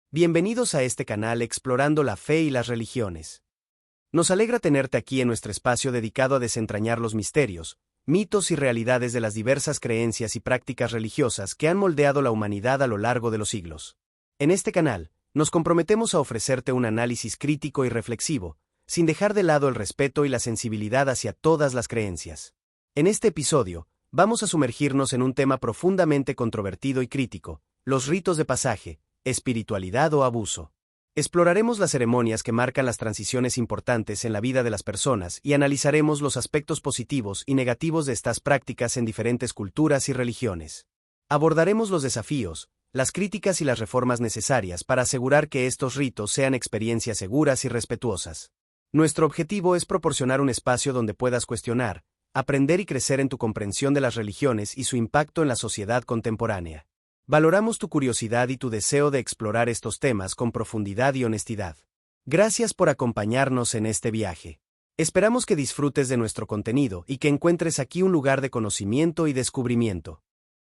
Bienvenidos a este canal explorando la fe y las religiones. Nos alegra tenerte aquí en nuestro espacio dedicado a desentrañar los misterios, mitos y realidades de las diversas creencias y prácticas religiosas que han moldeado la humanidad a lo largo de los siglos. En este canal, nos comprometemos a ofrecerte un análisis crítico y reflexivo, sin dejar de lado el respeto y la sensibilidad hacia todas las creencias. En este episodio, vamos a sumergirnos en un tema profundamente controvertido y crítico: los ritos de pasaje, espiritualidad o abuso. Exploraremos las ceremonias que marcan las transiciones importantes en la vida de las personas y analizaremos los aspectos positivos y negativos de estas prácticas en diferentes culturas y religiones. Abordaremos los desafíos, las críticas y las reformas necesarias para asegurar que estos ritos sean experiencias seguras y respetuosas. Nuestro objetivo es proporcionar un espacio donde puedas cuestionar, aprender y crecer en tu comprensión de las religiones y su impacto en la sociedad contemporánea. Valoramos tu curiosidad y tu deseo de explorar estos temas con profundidad y honestidad. Gracias por acompañarnos en este viaje. Esperamos que disfrutes de nuestro contenido y que encuentres aquí un lugar de conocimiento y descubrimiento.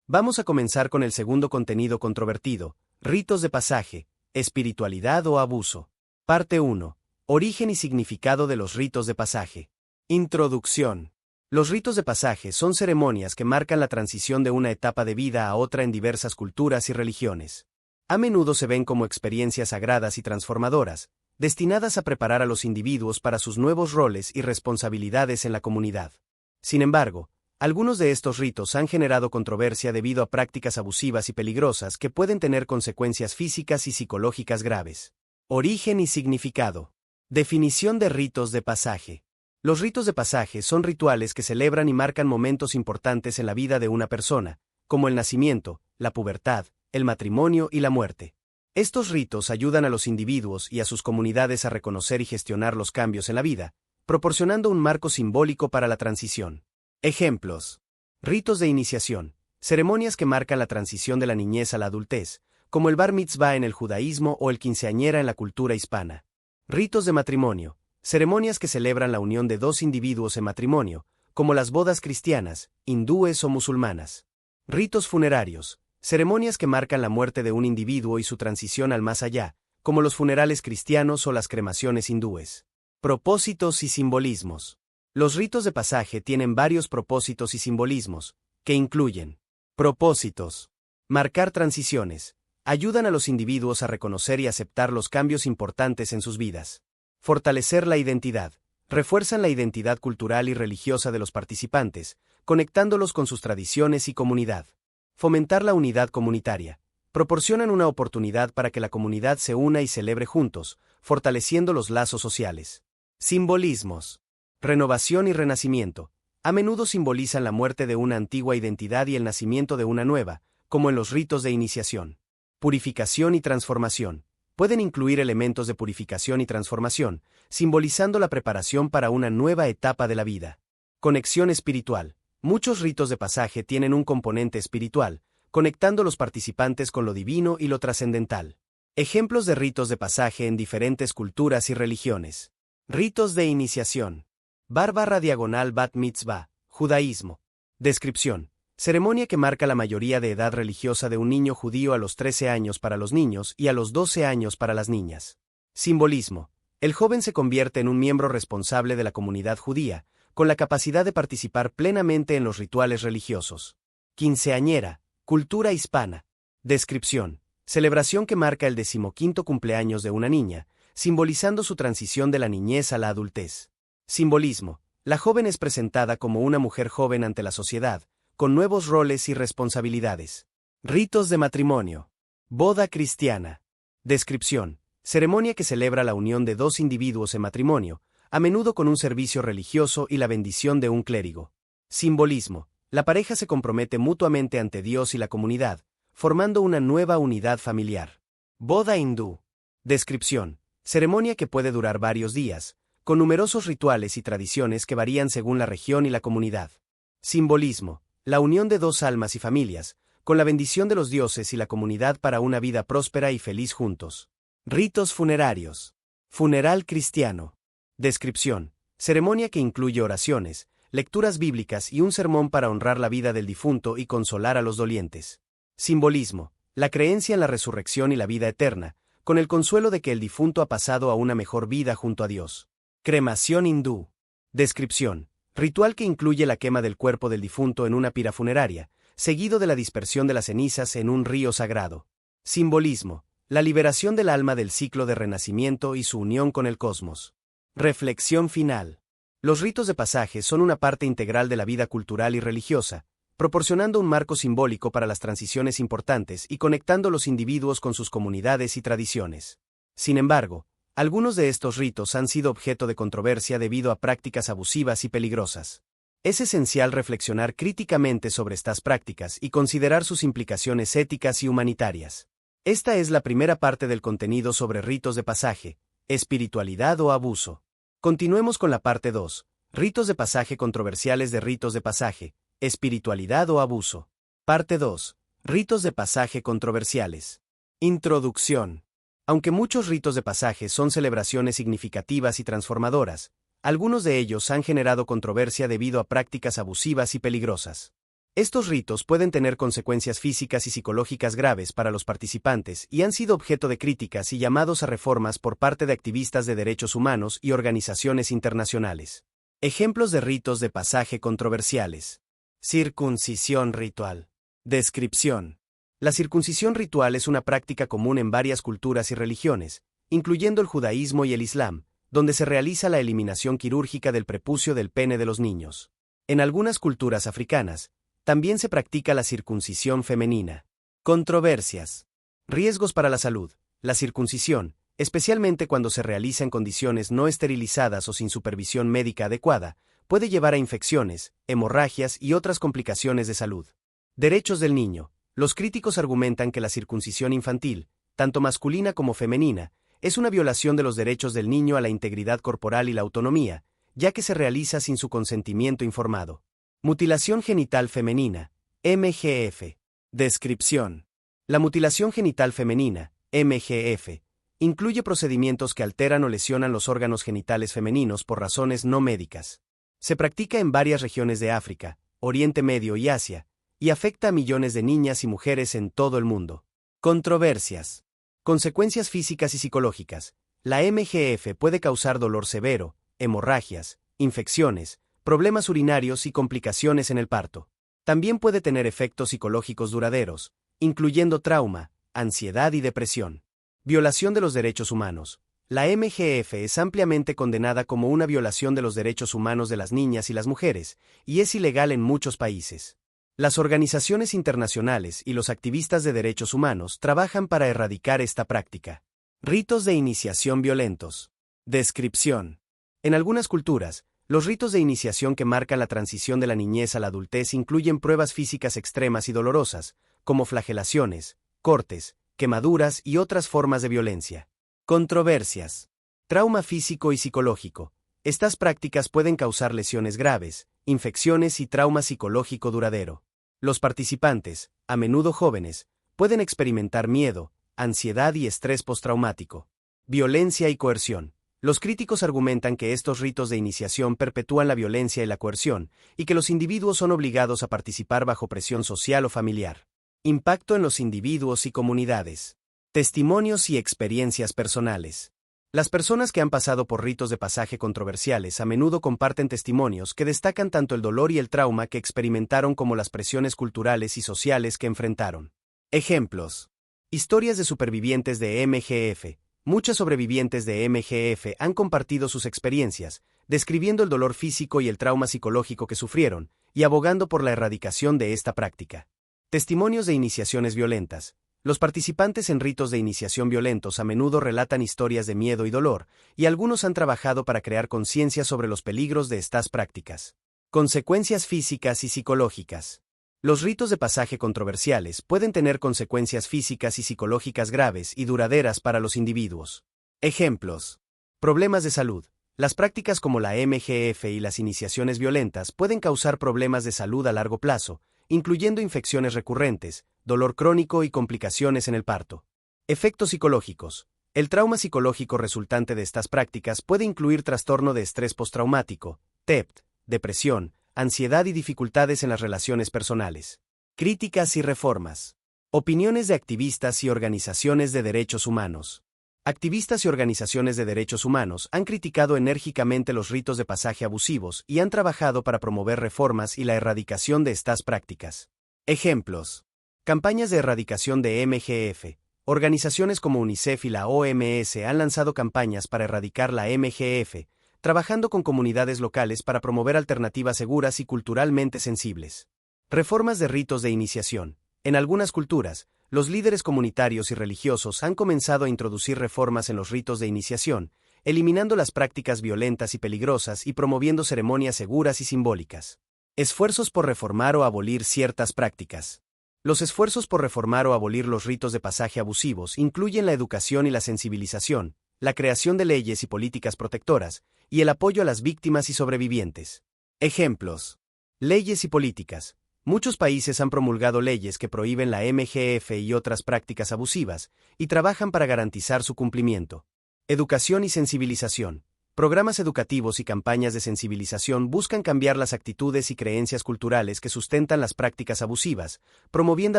Vamos a comenzar con el segundo contenido controvertido: ritos de pasaje, espiritualidad o abuso. Parte 1. Origen y significado de los ritos de pasaje. Introducción. Los ritos de pasaje son ceremonias que marcan la transición de una etapa de vida a otra en diversas culturas y religiones. A menudo se ven como experiencias sagradas y transformadoras, destinadas a preparar a los individuos para sus nuevos roles y responsabilidades en la comunidad. Sin embargo, algunos de estos ritos han generado controversia debido a prácticas abusivas y peligrosas que pueden tener consecuencias físicas y psicológicas graves. Origen y significado. Definición de ritos de pasaje. Los ritos de pasaje son rituales que celebran y marcan momentos importantes en la vida de una persona, como el nacimiento, la pubertad, el matrimonio y la muerte. Estos ritos ayudan a los individuos y a sus comunidades a reconocer y gestionar los cambios en la vida, proporcionando un marco simbólico para la transición. Ejemplos. Ritos de iniciación, ceremonias que marcan la transición de la niñez a la adultez, como el bar mitzvah en el judaísmo o el quinceañera en la cultura hispana. Ritos de matrimonio, ceremonias que celebran la unión de dos individuos en matrimonio, como las bodas cristianas, hindúes o musulmanas. Ritos funerarios, ceremonias que marcan la muerte de un individuo y su transición al más allá, como los funerales cristianos o las cremaciones hindúes. Propósitos y simbolismos. Los ritos de pasaje tienen varios propósitos y simbolismos, que incluyen: propósitos. Marcar transiciones. Ayudan a los individuos a reconocer y aceptar los cambios importantes en sus vidas. Fortalecer la identidad. Refuerzan la identidad cultural y religiosa de los participantes, conectándolos con sus tradiciones y comunidad. Fomentar la unidad comunitaria. Proporcionan una oportunidad para que la comunidad se una y celebre juntos, fortaleciendo los lazos sociales. Simbolismos. Renovación y renacimiento. A menudo simbolizan la muerte de una antigua identidad y el nacimiento de una nueva, como en los ritos de iniciación. Purificación y transformación. Pueden incluir elementos de purificación y transformación, simbolizando la preparación para una nueva etapa de la vida. Conexión espiritual. Muchos ritos de pasaje tienen un componente espiritual, conectando a los participantes con lo divino y lo trascendental. Ejemplos de ritos de pasaje en diferentes culturas y religiones. Ritos de iniciación. bar/bat mitzvah, judaísmo. Descripción. Ceremonia que marca la mayoría de edad religiosa de un niño judío a los 13 años para los niños y a los 12 años para las niñas. Simbolismo. El joven se convierte en un miembro responsable de la comunidad judía, con la capacidad de participar plenamente en los rituales religiosos. Quinceañera, cultura hispana. Descripción. Celebración que marca el 15º cumpleaños de una niña, simbolizando su transición de la niñez a la adultez. Simbolismo. La joven es presentada como una mujer joven ante la sociedad, con nuevos roles y responsabilidades. Ritos de matrimonio. Boda cristiana. Descripción. Ceremonia que celebra la unión de dos individuos en matrimonio, a menudo con un servicio religioso y la bendición de un clérigo. Simbolismo. La pareja se compromete mutuamente ante Dios y la comunidad, formando una nueva unidad familiar. Boda hindú. Descripción. Ceremonia que puede durar varios días, con numerosos rituales y tradiciones que varían según la región y la comunidad. Simbolismo. La unión de dos almas y familias, con la bendición de los dioses y la comunidad para una vida próspera y feliz juntos. Ritos funerarios. Funeral cristiano. Descripción. Ceremonia que incluye oraciones, lecturas bíblicas y un sermón para honrar la vida del difunto y consolar a los dolientes. Simbolismo. La creencia en la resurrección y la vida eterna, con el consuelo de que el difunto ha pasado a una mejor vida junto a Dios. Cremación hindú. Descripción. Ritual que incluye la quema del cuerpo del difunto en una pira funeraria, seguido de la dispersión de las cenizas en un río sagrado. Simbolismo. La liberación del alma del ciclo de renacimiento y su unión con el cosmos. Reflexión final. Los ritos de pasaje son una parte integral de la vida cultural y religiosa, proporcionando un marco simbólico para las transiciones importantes y conectando los individuos con sus comunidades y tradiciones. Sin embargo, algunos de estos ritos han sido objeto de controversia debido a prácticas abusivas y peligrosas. Es esencial reflexionar críticamente sobre estas prácticas y considerar sus implicaciones éticas y humanitarias. Esta es la primera parte del contenido sobre ritos de pasaje, espiritualidad o abuso. Continuemos con la parte 2, ritos de pasaje controversiales de ritos de pasaje, espiritualidad o abuso. Parte 2, ritos de pasaje controversiales. Introducción. Aunque muchos ritos de pasaje son celebraciones significativas y transformadoras, algunos de ellos han generado controversia debido a prácticas abusivas y peligrosas. Estos ritos pueden tener consecuencias físicas y psicológicas graves para los participantes y han sido objeto de críticas y llamados a reformas por parte de activistas de derechos humanos y organizaciones internacionales. Ejemplos de ritos de pasaje controversiales. Circuncisión ritual. Descripción. La circuncisión ritual es una práctica común en varias culturas y religiones, incluyendo el judaísmo y el islam, donde se realiza la eliminación quirúrgica del prepucio del pene de los niños. En algunas culturas africanas, también se practica la circuncisión femenina. Controversias. Riesgos para la salud. La circuncisión, especialmente cuando se realiza en condiciones no esterilizadas o sin supervisión médica adecuada, puede llevar a infecciones, hemorragias y otras complicaciones de salud. Derechos del niño. Los críticos argumentan que la circuncisión infantil, tanto masculina como femenina, es una violación de los derechos del niño a la integridad corporal y la autonomía, ya que se realiza sin su consentimiento informado. Mutilación genital femenina, MGF. Descripción. La mutilación genital femenina, MGF, incluye procedimientos que alteran o lesionan los órganos genitales femeninos por razones no médicas. Se practica en varias regiones de África, Oriente Medio y Asia, y afecta a millones de niñas y mujeres en todo el mundo. Controversias. Consecuencias físicas y psicológicas. La MGF puede causar dolor severo, hemorragias, infecciones, problemas urinarios y complicaciones en el parto. También puede tener efectos psicológicos duraderos, incluyendo trauma, ansiedad y depresión. Violación de los derechos humanos. La MGF es ampliamente condenada como una violación de los derechos humanos de las niñas y las mujeres, y es ilegal en muchos países. Las organizaciones internacionales y los activistas de derechos humanos trabajan para erradicar esta práctica. Ritos de iniciación violentos. Descripción. En algunas culturas, los ritos de iniciación que marcan la transición de la niñez a la adultez incluyen pruebas físicas extremas y dolorosas, como flagelaciones, cortes, quemaduras y otras formas de violencia. Controversias. Trauma físico y psicológico. Estas prácticas pueden causar lesiones graves, infecciones y trauma psicológico duradero. Los participantes, a menudo jóvenes, pueden experimentar miedo, ansiedad y estrés postraumático. Violencia y coerción. Los críticos argumentan que estos ritos de iniciación perpetúan la violencia y la coerción, y que los individuos son obligados a participar bajo presión social o familiar. Impacto en los individuos y comunidades. Testimonios y experiencias personales. Las personas que han pasado por ritos de pasaje controversiales a menudo comparten testimonios que destacan tanto el dolor y el trauma que experimentaron como las presiones culturales y sociales que enfrentaron. Ejemplos. Historias de supervivientes de MGF. Muchas sobrevivientes de MGF han compartido sus experiencias, describiendo el dolor físico y el trauma psicológico que sufrieron, y abogando por la erradicación de esta práctica. Testimonios de iniciaciones violentas. Los participantes en ritos de iniciación violentos a menudo relatan historias de miedo y dolor, y algunos han trabajado para crear conciencia sobre los peligros de estas prácticas. Consecuencias físicas y psicológicas. Los ritos de pasaje controversiales pueden tener consecuencias físicas y psicológicas graves y duraderas para los individuos. Ejemplos. Problemas de salud. Las prácticas como la MGF y las iniciaciones violentas pueden causar problemas de salud a largo plazo, incluyendo infecciones recurrentes, dolor crónico y complicaciones en el parto. Efectos psicológicos. El trauma psicológico resultante de estas prácticas puede incluir trastorno de estrés postraumático, TEPT, depresión, ansiedad y dificultades en las relaciones personales. Críticas y reformas. Opiniones de activistas y organizaciones de derechos humanos. Activistas y organizaciones de derechos humanos han criticado enérgicamente los ritos de pasaje abusivos y han trabajado para promover reformas y la erradicación de estas prácticas. Ejemplos. Campañas de erradicación de MGF. Organizaciones como UNICEF y la OMS han lanzado campañas para erradicar la MGF, trabajando con comunidades locales para promover alternativas seguras y culturalmente sensibles. Reformas de ritos de iniciación. En algunas culturas, los líderes comunitarios y religiosos han comenzado a introducir reformas en los ritos de iniciación, eliminando las prácticas violentas y peligrosas y promoviendo ceremonias seguras y simbólicas. Esfuerzos por reformar o abolir ciertas prácticas. Los esfuerzos por reformar o abolir los ritos de pasaje abusivos incluyen la educación y la sensibilización, la creación de leyes y políticas protectoras, y el apoyo a las víctimas y sobrevivientes. Ejemplos. Leyes y políticas. Muchos países han promulgado leyes que prohíben la MGF y otras prácticas abusivas, y trabajan para garantizar su cumplimiento. Educación y sensibilización. Programas educativos y campañas de sensibilización buscan cambiar las actitudes y creencias culturales que sustentan las prácticas abusivas, promoviendo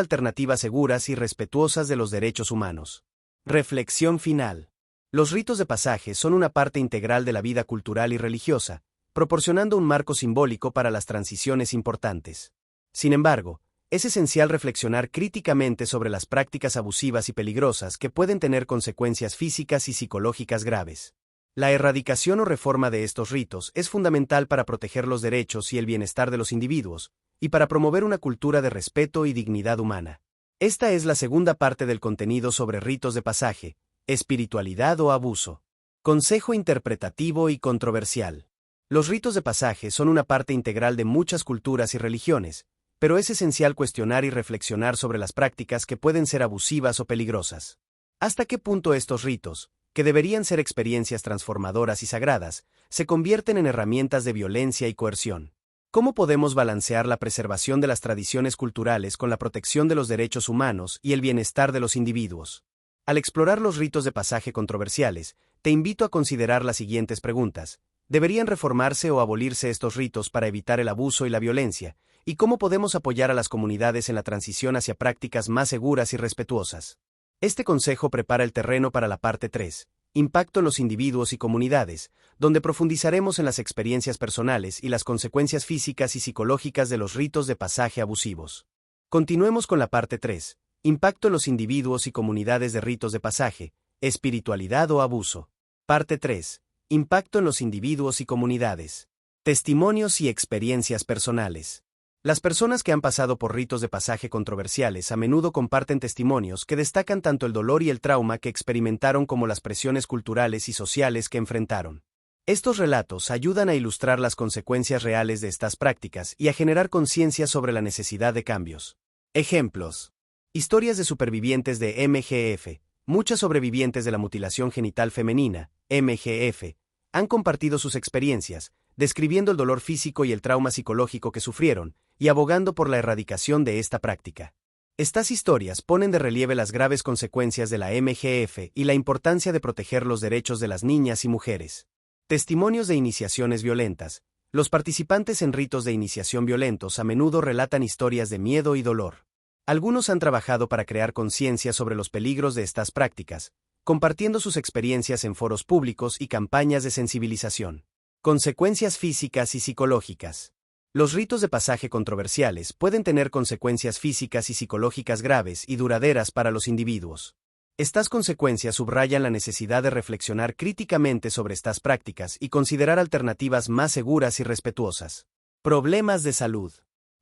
alternativas seguras y respetuosas de los derechos humanos. Reflexión final. Los ritos de pasaje son una parte integral de la vida cultural y religiosa, proporcionando un marco simbólico para las transiciones importantes. Sin embargo, es esencial reflexionar críticamente sobre las prácticas abusivas y peligrosas que pueden tener consecuencias físicas y psicológicas graves. La erradicación o reforma de estos ritos es fundamental para proteger los derechos y el bienestar de los individuos, y para promover una cultura de respeto y dignidad humana. Esta es la segunda parte del contenido sobre ritos de pasaje, espiritualidad o abuso. Consejo interpretativo y controversial. Los ritos de pasaje son una parte integral de muchas culturas y religiones, pero es esencial cuestionar y reflexionar sobre las prácticas que pueden ser abusivas o peligrosas. ¿Hasta qué punto estos ritos, que deberían ser experiencias transformadoras y sagradas, se convierten en herramientas de violencia y coerción? ¿Cómo podemos balancear la preservación de las tradiciones culturales con la protección de los derechos humanos y el bienestar de los individuos? Al explorar los ritos de pasaje controversiales, te invito a considerar las siguientes preguntas. ¿Deberían reformarse o abolirse estos ritos para evitar el abuso y la violencia? ¿Y cómo podemos apoyar a las comunidades en la transición hacia prácticas más seguras y respetuosas? Este consejo prepara el terreno para la parte 3, impacto en los individuos y comunidades, donde profundizaremos en las experiencias personales y las consecuencias físicas y psicológicas de los ritos de pasaje abusivos. Continuemos con la parte 3, impacto en los individuos y comunidades de ritos de pasaje, espiritualidad o abuso. Parte 3, impacto en los individuos y comunidades. Testimonios y experiencias personales. Las personas que han pasado por ritos de pasaje controversiales a menudo comparten testimonios que destacan tanto el dolor y el trauma que experimentaron como las presiones culturales y sociales que enfrentaron. Estos relatos ayudan a ilustrar las consecuencias reales de estas prácticas y a generar conciencia sobre la necesidad de cambios. Ejemplos. Historias de supervivientes de MGF. Muchas sobrevivientes de la mutilación genital femenina, MGF, han compartido sus experiencias, describiendo el dolor físico y el trauma psicológico que sufrieron, y abogando por la erradicación de esta práctica. Estas historias ponen de relieve las graves consecuencias de la MGF y la importancia de proteger los derechos de las niñas y mujeres. Testimonios de iniciaciones violentas. Los participantes en ritos de iniciación violentos a menudo relatan historias de miedo y dolor. Algunos han trabajado para crear conciencia sobre los peligros de estas prácticas, compartiendo sus experiencias en foros públicos y campañas de sensibilización. Consecuencias físicas y psicológicas. Los ritos de pasaje controversiales pueden tener consecuencias físicas y psicológicas graves y duraderas para los individuos. Estas consecuencias subrayan la necesidad de reflexionar críticamente sobre estas prácticas y considerar alternativas más seguras y respetuosas. Problemas de salud.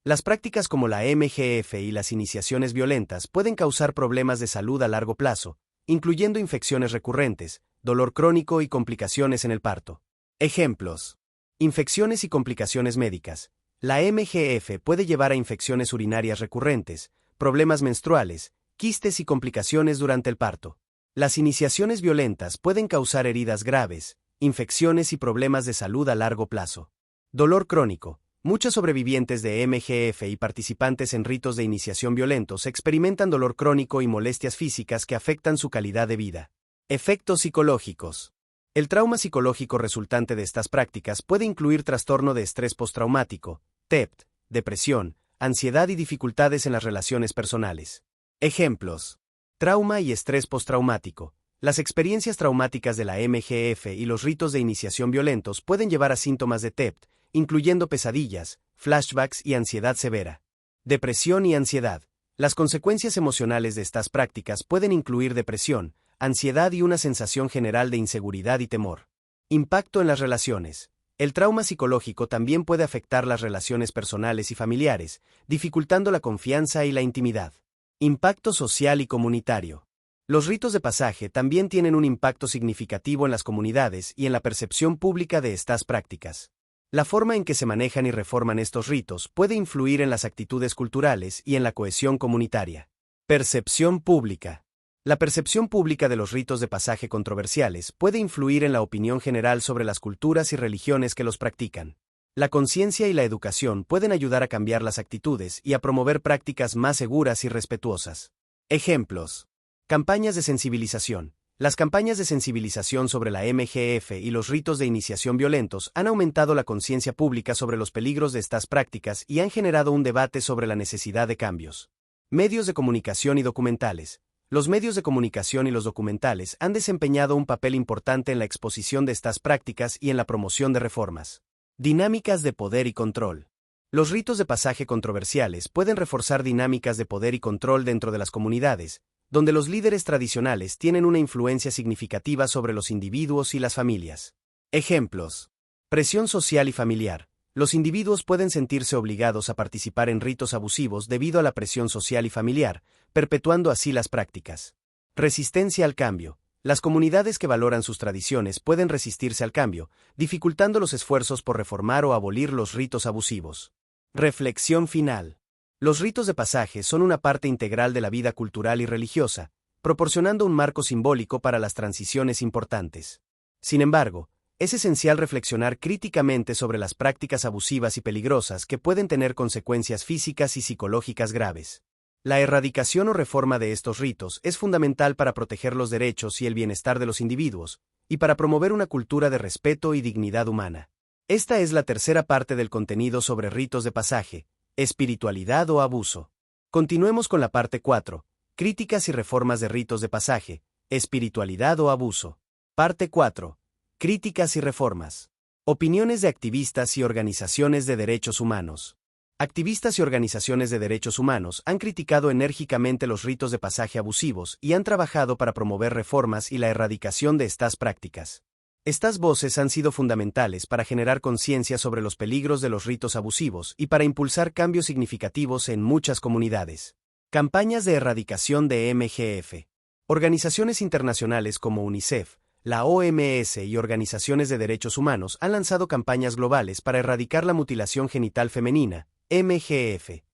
Las prácticas como la MGF y las iniciaciones violentas pueden causar problemas de salud a largo plazo, incluyendo infecciones recurrentes, dolor crónico y complicaciones en el parto. Ejemplos. Infecciones y complicaciones médicas. La MGF puede llevar a infecciones urinarias recurrentes, problemas menstruales, quistes y complicaciones durante el parto. Las iniciaciones violentas pueden causar heridas graves, infecciones y problemas de salud a largo plazo. Dolor crónico. Muchas sobrevivientes de MGF y participantes en ritos de iniciación violentos experimentan dolor crónico y molestias físicas que afectan su calidad de vida. Efectos psicológicos. El trauma psicológico resultante de estas prácticas puede incluir trastorno de estrés postraumático, TEPT, depresión, ansiedad y dificultades en las relaciones personales. Ejemplos. Trauma y estrés postraumático. Las experiencias traumáticas de la MGF y los ritos de iniciación violentos pueden llevar a síntomas de TEPT, incluyendo pesadillas, flashbacks y ansiedad severa. Depresión y ansiedad. Las consecuencias emocionales de estas prácticas pueden incluir depresión, ansiedad y una sensación general de inseguridad y temor. Impacto en las relaciones. El trauma psicológico también puede afectar las relaciones personales y familiares, dificultando la confianza y la intimidad. Impacto social y comunitario. Los ritos de pasaje también tienen un impacto significativo en las comunidades y en la percepción pública de estas prácticas. La forma en que se manejan y reforman estos ritos puede influir en las actitudes culturales y en la cohesión comunitaria. Percepción pública. La percepción pública de los ritos de pasaje controversiales puede influir en la opinión general sobre las culturas y religiones que los practican. La conciencia y la educación pueden ayudar a cambiar las actitudes y a promover prácticas más seguras y respetuosas. Ejemplos. Campañas de sensibilización. Las campañas de sensibilización sobre la MGF y los ritos de iniciación violentos han aumentado la conciencia pública sobre los peligros de estas prácticas y han generado un debate sobre la necesidad de cambios. Medios de comunicación y documentales. Los medios de comunicación y los documentales han desempeñado un papel importante en la exposición de estas prácticas y en la promoción de reformas. Dinámicas de poder y control. Los ritos de pasaje controversiales pueden reforzar dinámicas de poder y control dentro de las comunidades, donde los líderes tradicionales tienen una influencia significativa sobre los individuos y las familias. Ejemplos. Presión social y familiar. Los individuos pueden sentirse obligados a participar en ritos abusivos debido a la presión social y familiar, perpetuando así las prácticas. Resistencia al cambio. Las comunidades que valoran sus tradiciones pueden resistirse al cambio, dificultando los esfuerzos por reformar o abolir los ritos abusivos. Reflexión final. Los ritos de pasaje son una parte integral de la vida cultural y religiosa, proporcionando un marco simbólico para las transiciones importantes. Sin embargo, es esencial reflexionar críticamente sobre las prácticas abusivas y peligrosas que pueden tener consecuencias físicas y psicológicas graves. La erradicación o reforma de estos ritos es fundamental para proteger los derechos y el bienestar de los individuos, y para promover una cultura de respeto y dignidad humana. Esta es la tercera parte del contenido sobre ritos de pasaje, espiritualidad o abuso. Continuemos con la parte 4, críticas y reformas de ritos de pasaje, espiritualidad o abuso. Parte 4. Críticas y reformas. Opiniones de activistas y organizaciones de derechos humanos. Activistas y organizaciones de derechos humanos han criticado enérgicamente los ritos de pasaje abusivos y han trabajado para promover reformas y la erradicación de estas prácticas. Estas voces han sido fundamentales para generar conciencia sobre los peligros de los ritos abusivos y para impulsar cambios significativos en muchas comunidades. Campañas de erradicación de MGF. Organizaciones internacionales como UNICEF, la OMS y organizaciones de derechos humanos han lanzado campañas globales para erradicar la mutilación genital femenina, MGF.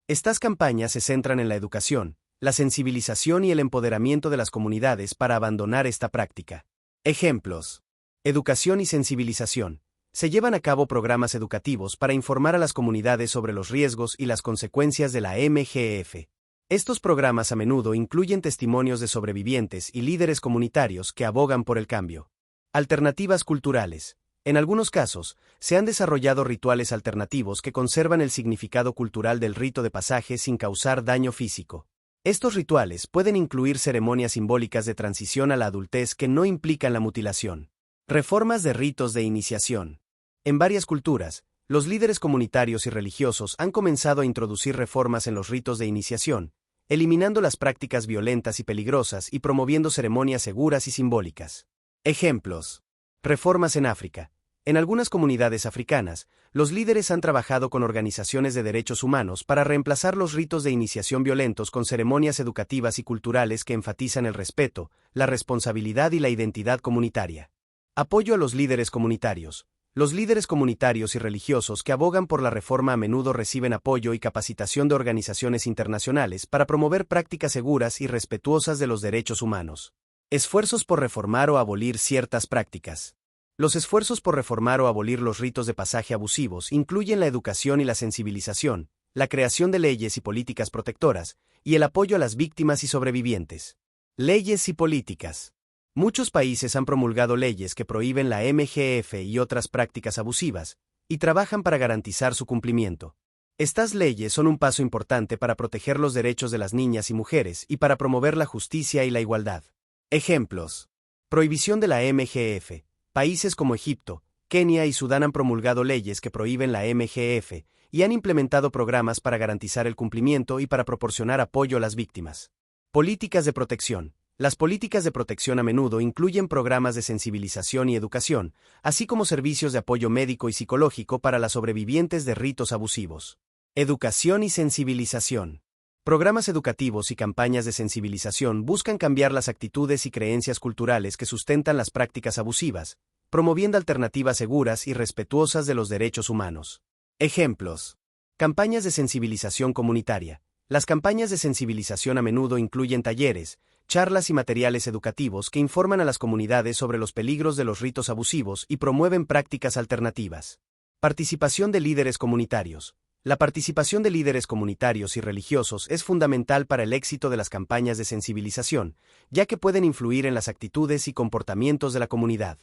Estas campañas se centran en la educación, la sensibilización y el empoderamiento de las comunidades para abandonar esta práctica. Ejemplos. Educación y sensibilización. Se llevan a cabo programas educativos para informar a las comunidades sobre los riesgos y las consecuencias de la MGF. Estos programas a menudo incluyen testimonios de sobrevivientes y líderes comunitarios que abogan por el cambio. Alternativas culturales. En algunos casos, se han desarrollado rituales alternativos que conservan el significado cultural del rito de pasaje sin causar daño físico. Estos rituales pueden incluir ceremonias simbólicas de transición a la adultez que no implican la mutilación. Reformas de ritos de iniciación. En varias culturas, los líderes comunitarios y religiosos han comenzado a introducir reformas en los ritos de iniciación, eliminando las prácticas violentas y peligrosas y promoviendo ceremonias seguras y simbólicas. Ejemplos. Reformas en África. En algunas comunidades africanas, los líderes han trabajado con organizaciones de derechos humanos para reemplazar los ritos de iniciación violentos con ceremonias educativas y culturales que enfatizan el respeto, la responsabilidad y la identidad comunitaria. Apoyo a los líderes comunitarios. Los líderes comunitarios y religiosos que abogan por la reforma a menudo reciben apoyo y capacitación de organizaciones internacionales para promover prácticas seguras y respetuosas de los derechos humanos. Esfuerzos por reformar o abolir ciertas prácticas. Los esfuerzos por reformar o abolir los ritos de pasaje abusivos incluyen la educación y la sensibilización, la creación de leyes y políticas protectoras, y el apoyo a las víctimas y sobrevivientes. Leyes y políticas. Muchos países han promulgado leyes que prohíben la MGF y otras prácticas abusivas, y trabajan para garantizar su cumplimiento. Estas leyes son un paso importante para proteger los derechos de las niñas y mujeres y para promover la justicia y la igualdad. Ejemplos. Prohibición de la MGF. Países como Egipto, Kenia y Sudán han promulgado leyes que prohíben la MGF y han implementado programas para garantizar el cumplimiento y para proporcionar apoyo a las víctimas. Políticas de protección. Las políticas de protección a menudo incluyen programas de sensibilización y educación, así como servicios de apoyo médico y psicológico para las sobrevivientes de ritos abusivos. Educación y sensibilización. Programas educativos y campañas de sensibilización buscan cambiar las actitudes y creencias culturales que sustentan las prácticas abusivas, promoviendo alternativas seguras y respetuosas de los derechos humanos. Ejemplos. Campañas de sensibilización comunitaria. Las campañas de sensibilización a menudo incluyen talleres, charlas y materiales educativos que informan a las comunidades sobre los peligros de los ritos abusivos y promueven prácticas alternativas. Participación de líderes comunitarios. La participación de líderes comunitarios y religiosos es fundamental para el éxito de las campañas de sensibilización, ya que pueden influir en las actitudes y comportamientos de la comunidad.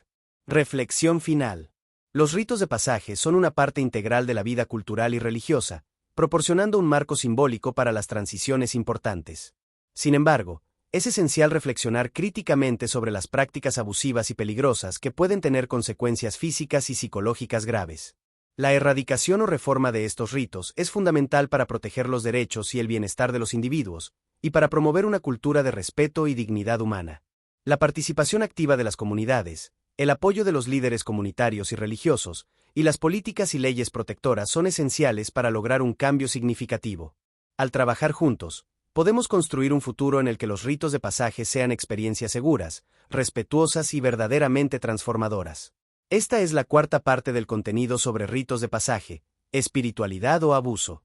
Reflexión final. Los ritos de pasaje son una parte integral de la vida cultural y religiosa, proporcionando un marco simbólico para las transiciones importantes. Sin embargo, es esencial reflexionar críticamente sobre las prácticas abusivas y peligrosas que pueden tener consecuencias físicas y psicológicas graves. La erradicación o reforma de estos ritos es fundamental para proteger los derechos y el bienestar de los individuos, y para promover una cultura de respeto y dignidad humana. La participación activa de las comunidades, el apoyo de los líderes comunitarios y religiosos, y las políticas y leyes protectoras son esenciales para lograr un cambio significativo. Al trabajar juntos, podemos construir un futuro en el que los ritos de pasaje sean experiencias seguras, respetuosas y verdaderamente transformadoras. Esta es la cuarta parte del contenido sobre ritos de pasaje, espiritualidad o abuso.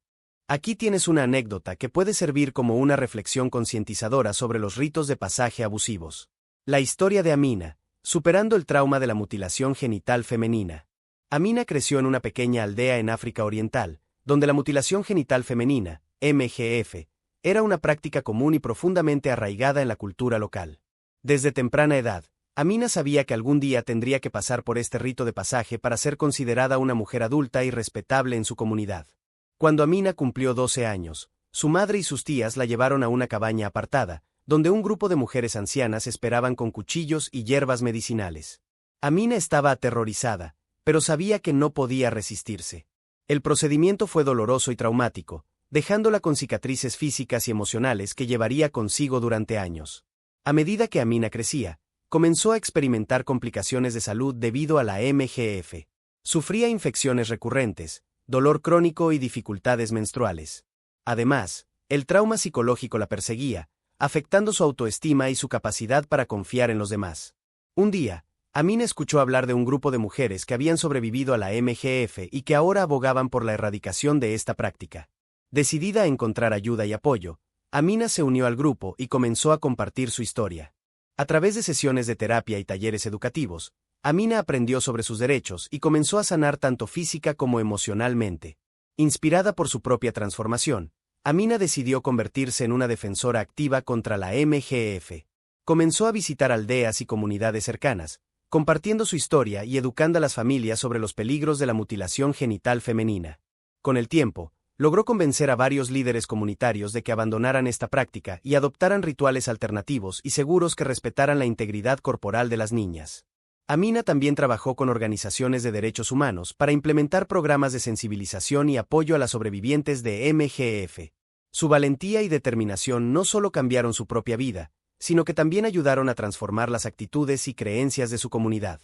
Aquí tienes una anécdota que puede servir como una reflexión concientizadora sobre los ritos de pasaje abusivos. La historia de Amina, superando el trauma de la mutilación genital femenina. Amina creció en una pequeña aldea en África Oriental, donde la mutilación genital femenina, MGF, era una práctica común y profundamente arraigada en la cultura local. Desde temprana edad, Amina sabía que algún día tendría que pasar por este rito de pasaje para ser considerada una mujer adulta y respetable en su comunidad. Cuando Amina cumplió 12 años, su madre y sus tías la llevaron a una cabaña apartada, donde un grupo de mujeres ancianas esperaban con cuchillos y hierbas medicinales. Amina estaba aterrorizada, pero sabía que no podía resistirse. El procedimiento fue doloroso y traumático, dejándola con cicatrices físicas y emocionales que llevaría consigo durante años. A medida que Amina crecía, comenzó a experimentar complicaciones de salud debido a la MGF. Sufría infecciones recurrentes, dolor crónico y dificultades menstruales. Además, el trauma psicológico la perseguía, afectando su autoestima y su capacidad para confiar en los demás. Un día, Amina escuchó hablar de un grupo de mujeres que habían sobrevivido a la MGF y que ahora abogaban por la erradicación de esta práctica. Decidida a encontrar ayuda y apoyo, Amina se unió al grupo y comenzó a compartir su historia. A través de sesiones de terapia y talleres educativos, Amina aprendió sobre sus derechos y comenzó a sanar tanto física como emocionalmente. Inspirada por su propia transformación, Amina decidió convertirse en una defensora activa contra la MGF. Comenzó a visitar aldeas y comunidades cercanas, compartiendo su historia y educando a las familias sobre los peligros de la mutilación genital femenina. Con el tiempo, logró convencer a varios líderes comunitarios de que abandonaran esta práctica y adoptaran rituales alternativos y seguros que respetaran la integridad corporal de las niñas. Amina también trabajó con organizaciones de derechos humanos para implementar programas de sensibilización y apoyo a las sobrevivientes de MGF. Su valentía y determinación no solo cambiaron su propia vida, sino que también ayudaron a transformar las actitudes y creencias de su comunidad.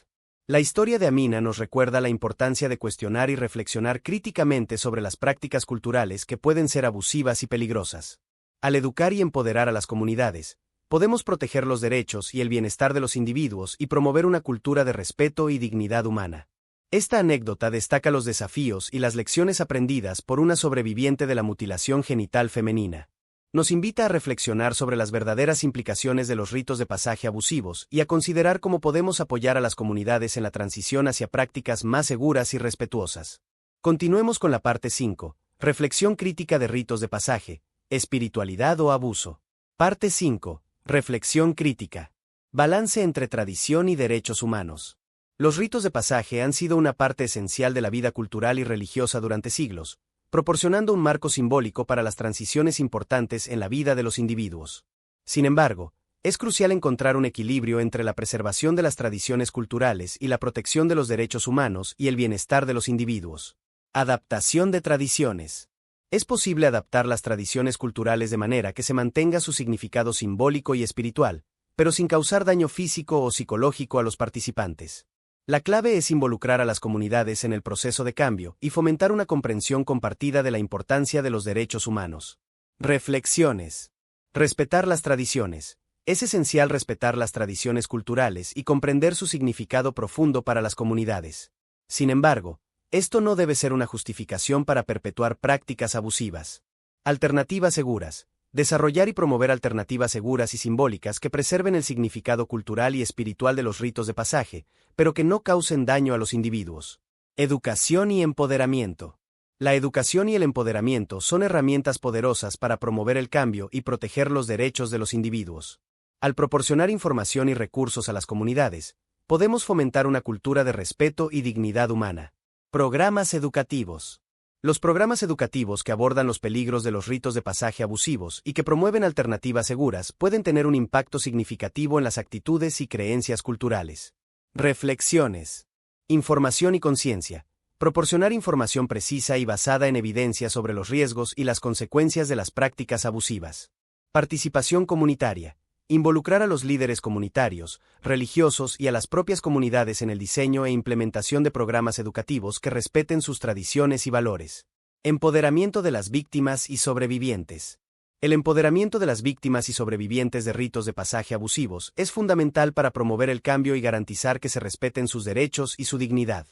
La historia de Amina nos recuerda la importancia de cuestionar y reflexionar críticamente sobre las prácticas culturales que pueden ser abusivas y peligrosas. Al educar y empoderar a las comunidades, podemos proteger los derechos y el bienestar de los individuos y promover una cultura de respeto y dignidad humana. Esta anécdota destaca los desafíos y las lecciones aprendidas por una sobreviviente de la mutilación genital femenina. Nos invita a reflexionar sobre las verdaderas implicaciones de los ritos de pasaje abusivos y a considerar cómo podemos apoyar a las comunidades en la transición hacia prácticas más seguras y respetuosas. Continuemos con la parte 5, reflexión crítica de ritos de pasaje, espiritualidad o abuso. Parte 5, reflexión crítica. Balance entre tradición y derechos humanos. Los ritos de pasaje han sido una parte esencial de la vida cultural y religiosa durante siglos, proporcionando un marco simbólico para las transiciones importantes en la vida de los individuos. Sin embargo, Es crucial encontrar un equilibrio entre la preservación de las tradiciones culturales y la protección de los derechos humanos y el bienestar de los individuos. Adaptación de tradiciones. Es posible adaptar las tradiciones culturales de manera que se mantenga su significado simbólico y espiritual, pero sin causar daño físico o psicológico a los participantes. La clave es involucrar a las comunidades en el proceso de cambio y fomentar una comprensión compartida de la importancia de los derechos humanos. Reflexiones. Respetar las tradiciones. Es esencial respetar las tradiciones culturales y comprender su significado profundo para las comunidades. Sin embargo, esto no debe ser una justificación para perpetuar prácticas abusivas. Alternativas seguras. Desarrollar y promover alternativas seguras y simbólicas que preserven el significado cultural y espiritual de los ritos de pasaje, pero que no causen daño a los individuos. Educación y empoderamiento. La educación y el empoderamiento son herramientas poderosas para promover el cambio y proteger los derechos de los individuos. Al proporcionar información y recursos a las comunidades, podemos fomentar una cultura de respeto y dignidad humana. Programas educativos. Los programas educativos que abordan los peligros de los ritos de pasaje abusivos y que promueven alternativas seguras pueden tener un impacto significativo en las actitudes y creencias culturales. Reflexiones. Información y conciencia. Proporcionar información precisa y basada en evidencia sobre los riesgos y las consecuencias de las prácticas abusivas. Participación comunitaria. Involucrar a los líderes comunitarios, religiosos y a las propias comunidades en el diseño e implementación de programas educativos que respeten sus tradiciones y valores. Empoderamiento de las víctimas y sobrevivientes. El empoderamiento de las víctimas y sobrevivientes de ritos de pasaje abusivos es fundamental para promover el cambio y garantizar que se respeten sus derechos y su dignidad.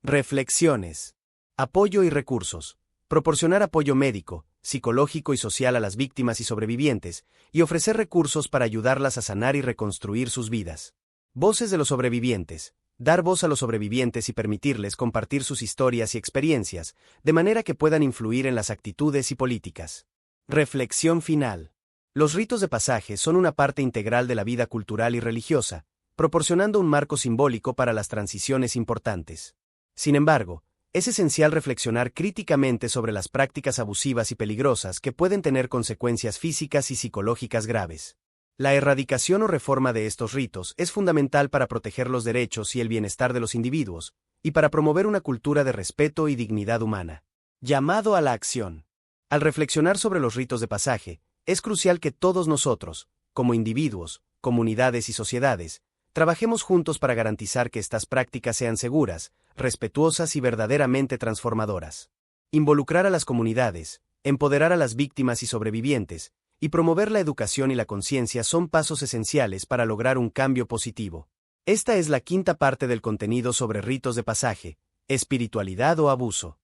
Reflexiones. Apoyo y recursos. Proporcionar apoyo médico, psicológico y social a las víctimas y sobrevivientes, y ofrecer recursos para ayudarlas a sanar y reconstruir sus vidas. Voces de los sobrevivientes. Dar voz a los sobrevivientes y permitirles compartir sus historias y experiencias, de manera que puedan influir en las actitudes y políticas. Reflexión final. Los ritos de pasaje son una parte integral de la vida cultural y religiosa, proporcionando un marco simbólico para las transiciones importantes. Sin embargo, es esencial reflexionar críticamente sobre las prácticas abusivas y peligrosas que pueden tener consecuencias físicas y psicológicas graves. La erradicación o reforma de estos ritos es fundamental para proteger los derechos y el bienestar de los individuos, y para promover una cultura de respeto y dignidad humana. Llamado a la acción. Al reflexionar sobre los ritos de pasaje, es crucial que todos nosotros, como individuos, comunidades y sociedades, trabajemos juntos para garantizar que estas prácticas sean seguras, respetuosas y verdaderamente transformadoras. Involucrar a las comunidades, empoderar a las víctimas y sobrevivientes, y promover la educación y la conciencia son pasos esenciales para lograr un cambio positivo. Esta es la quinta parte del contenido sobre ritos de pasaje, espiritualidad o abuso.